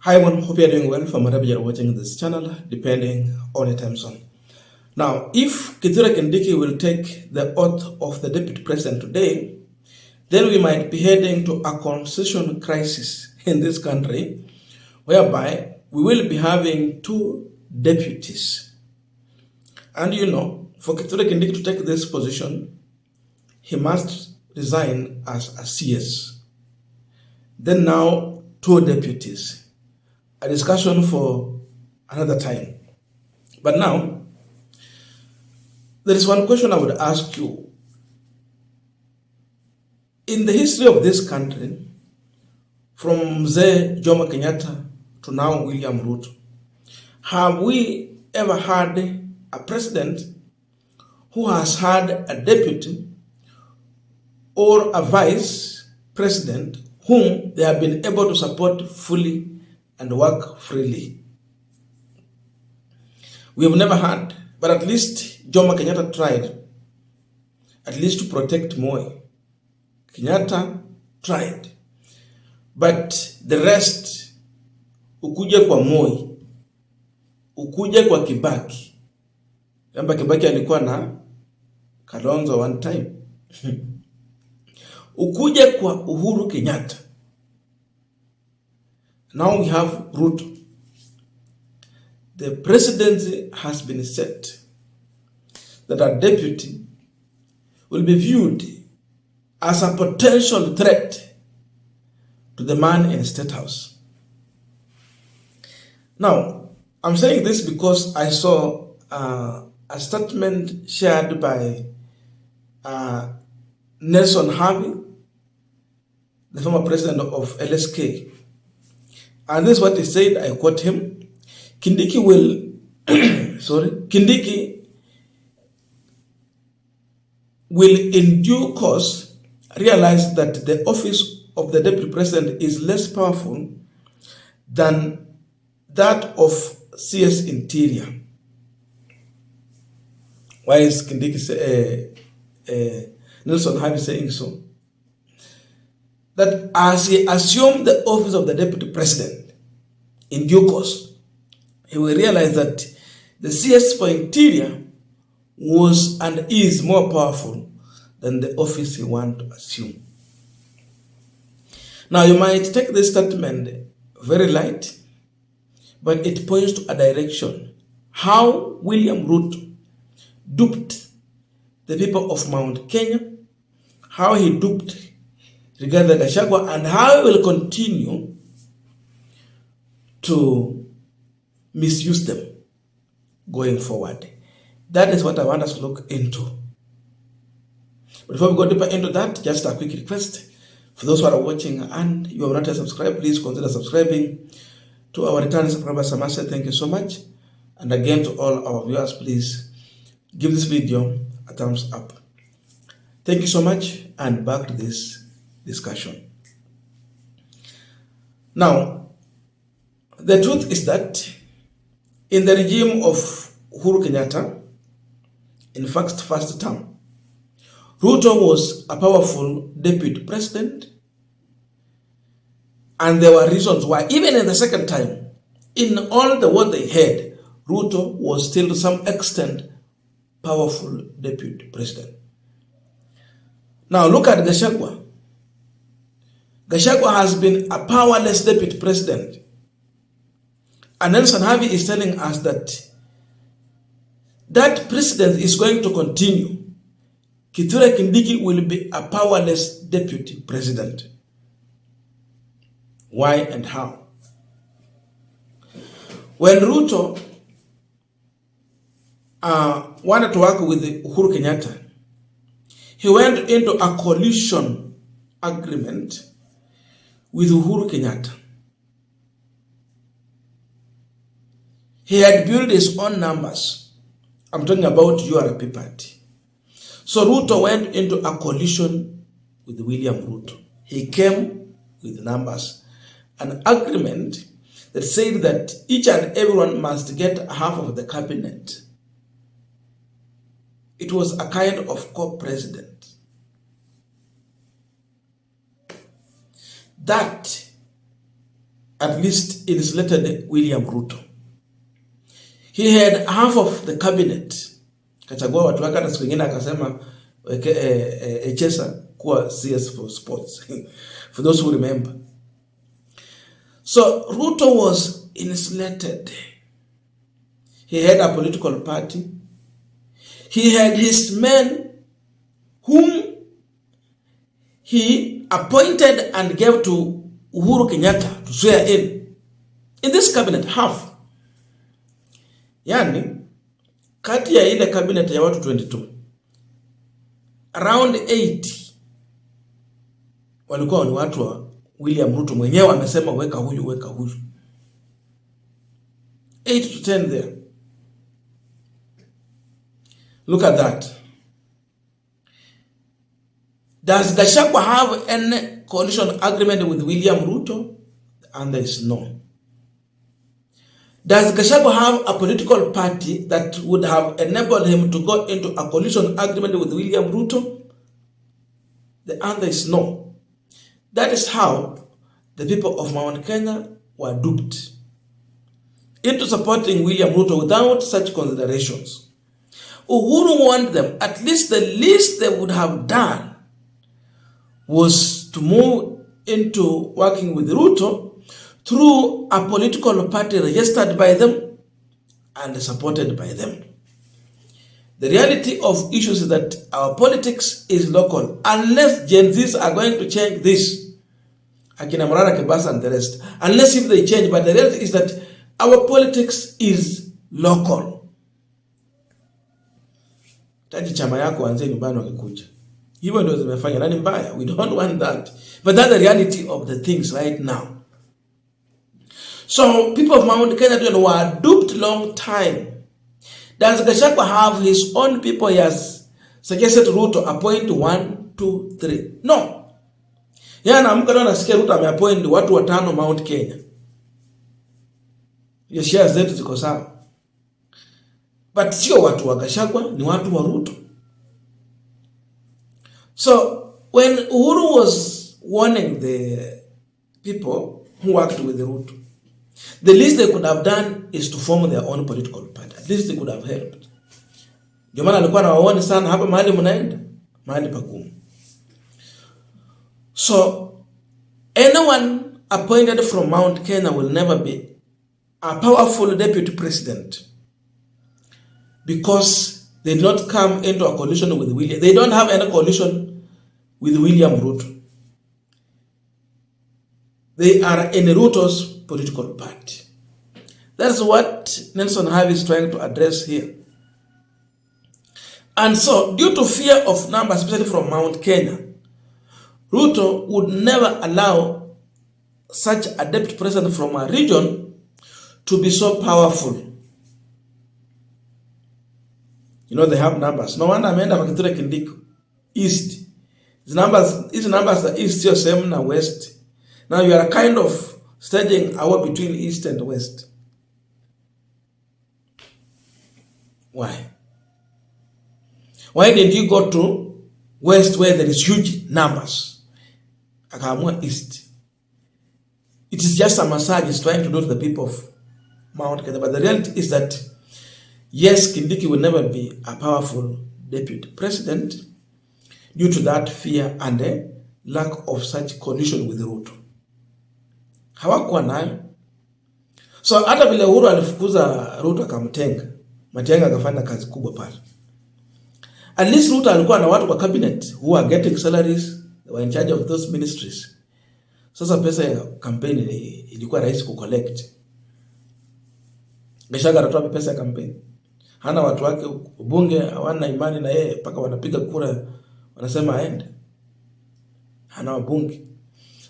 Hi everyone, hope you are doing well from wherever you are watching this channel, depending on your time zone. Now, if Kithure Kindiki will take the oath of the deputy president today, then we might be heading to a constitutional crisis in this country, whereby we will be having two deputies. And for Kithure Kindiki to take this position, he must resign as a CS. Then now, two deputies. A discussion for another time. But now, there is one question I would ask you. In the history of this country, from Mzee Jomo Kenyatta to now William Ruto, have we ever had a president who has had a deputy or a vice president whom they have been able to support fully and work freely? We have never had, but at least Jomo Kenyatta tried, at least to protect Moi. Kenyatta tried, but the rest, ukuje kwa Moi, ukuje kwa Kibaki. Kamba Kibaki alikuwa na Kalonzo one time. Ukuje kwa Uhuru Kenyatta. Now we have Ruto. The presidency has been set that a deputy will be viewed as a potential threat to the man in State House. Now, I'm saying this because I saw a statement shared by Nelson Harvey, the former president of LSK. And this is what he said, I quote him: Kindiki will, Kindiki will in due course realize that the office of the deputy president is less powerful than that of CS Interior. Why is Kindiki Nelson Harvey saying so? That as he assumed the office of the deputy president, in due course, he will realize that the CS for Interior was and is more powerful than the office he wants to assume. Now, you might take this statement very light, but it points to a direction. How William Ruto duped the people of Mount Kenya, how he duped regarding Gachagwa, and how he will continue to misuse them going forward. That is what I want us to look into. But before we go deeper into that, just a quick request. For those who are watching and you have not yet subscribed, please consider subscribing. To our returning subscribers, I must say thank you so much. And again, to all our viewers, please give this video a thumbs up. Thank you so much, and back to this discussion. Now, the truth is that in the regime of Uhuru Kenyatta, in fact, first term, Ruto was a powerful deputy president, and there were reasons why, even in the second time, in all the what they had, Ruto was still to some extent powerful deputy president. Now look at Gachagwa. Gachagwa has been a powerless deputy president. And Nelson Harvey is telling us that that president is going to continue. Kithure Kindiki will be a powerless deputy president. Why and how? When Ruto wanted to work with Uhuru Kenyatta, he went into a coalition agreement with Uhuru Kenyatta. He had built his own numbers. I'm talking about URP party. So Ruto went into a coalition with William Ruto. He came with numbers, an agreement that said that each and everyone must get half of the cabinet. It was a kind of co-president. That at least insulated William Ruto. He had half of the cabinet. Gachagwa watu wake na siku nyingine akasema Echesa kuwa CS for sports. For those who remember. So Ruto was insulated. He had a political party. He had his men whom he appointed and gave to Uhuru Kenyatta to swear in this cabinet, half. Yani, kati ya ile cabinet ya watu 22, around 80 walikuwa ni watu wa William Ruto mwenyewe amesema weka huyu, weka huyu. 8 to 10 there. Look at that. Does Gachagwa have any coalition agreement with William Ruto? The answer is no. Does Gachagwa have a political party that would have enabled him to go into a coalition agreement with William Ruto? The answer is no. That is how the people of Mount Kenya were duped into supporting William Ruto without such considerations. Uhuru warned them, at least the least they would have done was to move into working with Ruto through a political party registered by them and supported by them. The reality of issues is that our politics is local. Unless Gen Zs are going to change this, Akina Marara, and the rest, unless if they change, but the reality is that our politics is local. Taji chama yako anze nyumbani wakikuja. Hivyo ndio zimefanya nani mbaya. We don't want that. But that's the reality of the things right now. So people of Mount Kenya were duped long time. Does Gachagwa have his own people? He has suggested Ruto appoint 1, 2, 3. No. Yana mkana nasikia Ruto ameappoint watu 5 Mount Kenya. Hiyo shares zetu ziko sawa. But sio watu wa Gachagwa, ni watu wa Ruto. So when Uhuru was warning the people who worked with Ruto, the least they could have done is to form their own political party. At least they could have helped. Ndio maana alikuwa anawaona sana hapa mahali mnaenda, mahali pagumu. So anyone appointed from Mount Kenya will never be a powerful deputy president because they did not come into a coalition with William. They don't have any coalition with William Ruto. They are in Ruto's political party. That's what Nelson Havi is trying to address here. And so, due to fear of numbers, especially from Mount Kenya, Ruto would never allow such a deputy president from a region to be so powerful. You know, they have numbers. No wonder ameenda kwa Kindiki East. These numbers are East, sio same na West. Now you are kind of staging a war between East and West. Why? Why didn't you go to West where there is huge numbers? Akaamua East. It is just a massage he's trying to do to the people of Mount Kenya. But the reality is that, yes, Kindiki will never be a powerful deputy president due to that fear and the lack of such coalition with Ruto. Hawakuwa nayo. So hata vile Uhuru alifukuza Ruto akamtenga, Matiang'i akafanya kazi kubwa pale. At least Ruto alikuwa na watu kwa cabinet who are getting salaries, they were in charge of those ministries. Sasa pesa ya campaign ilikuwa rahisi kucollect. Gachagwa anatoa pesa ya campaign. Hana watu wake ubunge hawana imani na yeye mpaka wanapiga kura wanasema aende. Hana wabunge.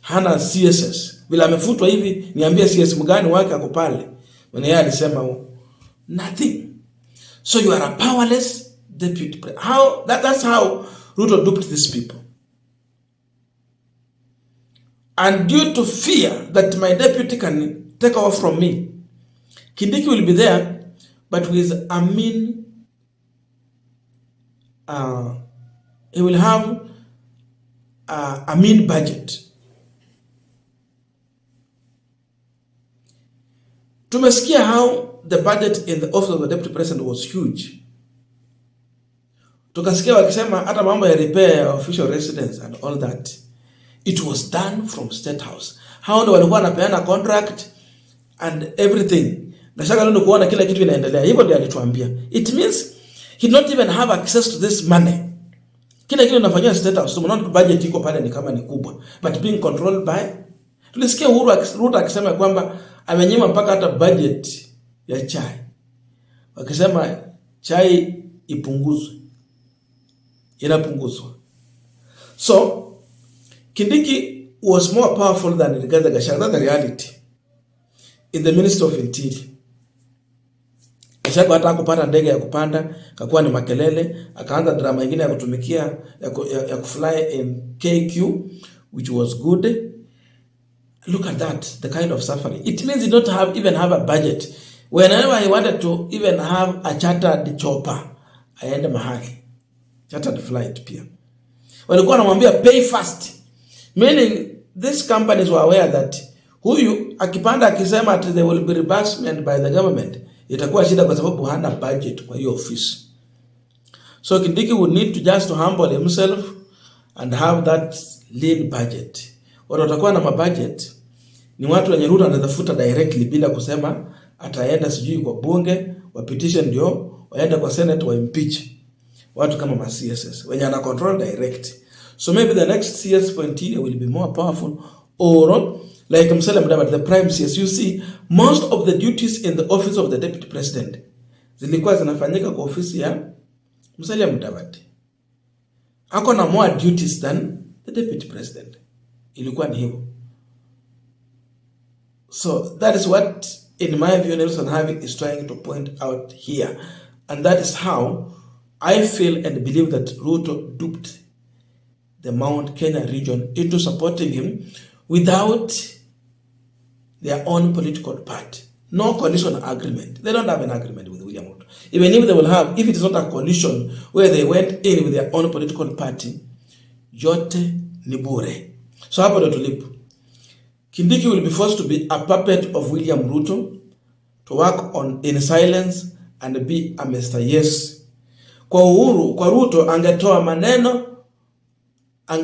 Hana CSS. Bila amefutwa hivi niambie CS mgani wake ako pale. When yeye alisema nothing. So you are a powerless deputy president. That's how Ruto duped these people. And due to fear that my deputy can take over from me, Kindiki will be there, but with a mean, he will have a mean budget. Tumesikia how the budget in the office of the deputy president was huge. Tukasikia wakisema hata mambo ya repair official residence and all that, it was done from State House. How ndio walikuwa wanapeana contract and everything. Gachagwa ndio kuona kila kitu inaendelea. Hivyo ndio alituambia. It means he not even have access to this money. Kila kitu inafanywa State House. So not budget iko pale ni kama ni kubwa, but being controlled by. Tulisikia Ruto akisema kwamba amenyima mpaka hata budget ya chai. Wakisema chai ipunguzwe. Inapunguzwa. So Kindiki was more powerful than Rigathi Gachagua. That's the reality. In the Ministry of Interior. Gachagua hata kupata ndege ya kupanda, kakuwa ni makelele, akaanza drama nyingine ya kutumikia ya kufly in KQ, which was good. Look at that, the kind of suffering. It means he don't even have a budget. Whenever he wanted to even have a chartered chopper, aende mahali. Chartered flight pia. Walikuwa wanamwambia pay first. Meaning these companies were aware that huyu akipanda akisema that there will be reimbursement by the government, itakuwa shida kwa sababu hana budget kwa hiyo office. So Kindiki would need to just to humble himself and have that lean budget. Watu watakuwa na mabudget ni watu wenye Ruto anatafuta directly bila kusema ataenda sijui kwa bunge wa petition ndio waenda kwa senate wa impeach. Watu kama ma CSS wenye ana control direct. So maybe the next CS for interior will be more powerful, or like Musalia Mudavadi, the prime CS. You see, most of the duties in the office of the deputy president zilikuwa zinafanyika kwa ofisi ya Musalia Mudavadi. Ako na more duties than the deputy president. Ilikuwa ni hivyo. So that is what, in my view, Nelson Havi is trying to point out here. And that is how I feel and believe that Ruto duped the Mount Kenya region into supporting him without their own political party. No coalition agreement. They don't have an agreement with William Ruto. Even if they will have, if it is not a coalition where they went in with their own political party, yote ni bure. So hapo ndo tulipo. Kindiki will be forced to be a puppet of William Ruto, to work on in silence and be a Mr. Yes. Kwa Uhuru, kwa Ruto angetoa maneno,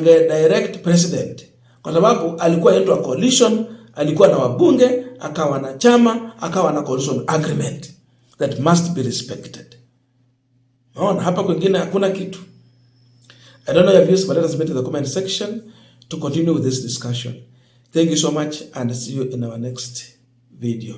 direct president. Kwa sababu alikuwa into a coalition, alikuwa na wabunge, akawa na chama, akawa na coalition agreement that must be respected. Naona hapa kwingine hakuna kitu. I don't know your views, but let us submit in the comment section to continue with this discussion. Thank you so much and see you in our next video.